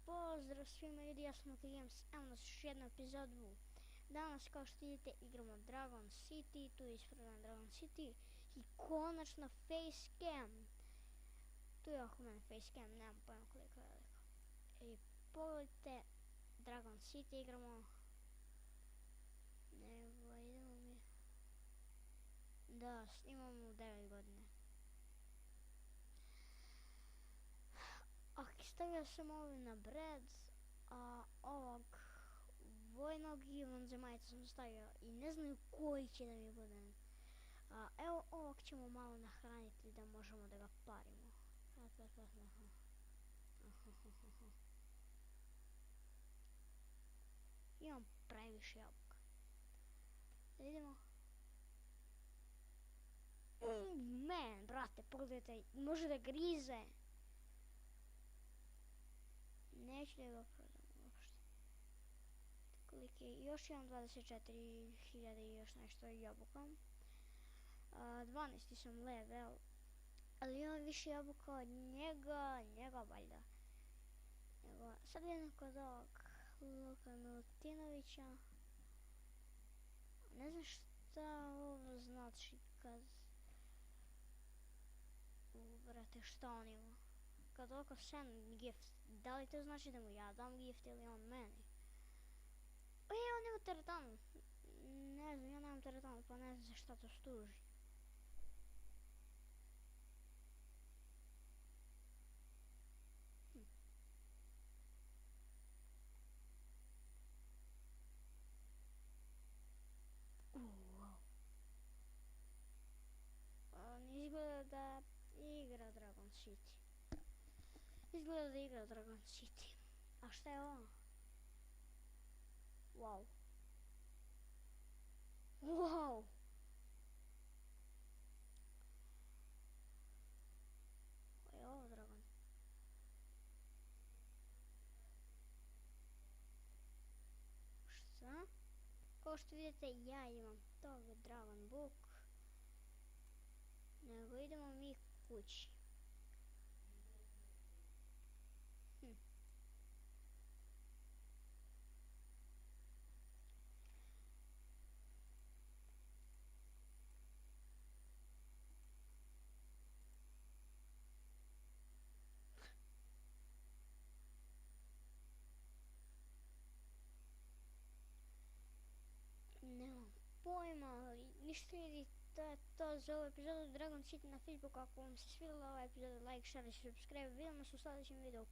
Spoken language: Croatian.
Pozdrav svima ljudi, ja sam Games, evo nas još jednu epizodu. Danas kao što vidite igramo Dragon City, tu je ispravan Dragon City i konačno facecam. Tu je oko mene facecam, nemam pojma koliko je veliko. I pogledajte, Dragon City igramo. Evo idemo mi. Da, imamo 9 godine. Ok, stavio sam ovdje na bread, a ovog vojnog i vanzemajca sam stavio i ne znaju koji će da mi bude. Evo ovog ćemo malo nahraniti da možemo da ga parimo. Imam previše jabuka. Da idemo. Man, brate, pogledajte, može da grize. Neću da ga prodam uopšte. Koliko je? Još imam 24.000 i još nešto jabuka. 12. sam level. Ali imam više jabuka od njega valjda. Sad idem kod ovog Luka Milutinovića. Ne znam šta ovo znači kad... brate, šta on ima? Kad ovako send gift, da li to znači da mu ja dam gift ili on meni? On ima teretanu. Ne znam, ja nemam teretanu, pa ne znam šta to služi. On izgleda da igra Dragon City. Izgleda da igra Dragon City. A šta je ovo? Wow. Wow. Ko je ovo Dragon? Šta? Kao što vidite ja imam tog Dragon Book. Nego idemo mi kući. Nemam pojma, ali ništa ljudi, to je to za ovu epizodu Dragon City na Facebooku. Ako vam se svidjela ova epizoda, like, share i subscribe. Vidimo se u sljedećem videu.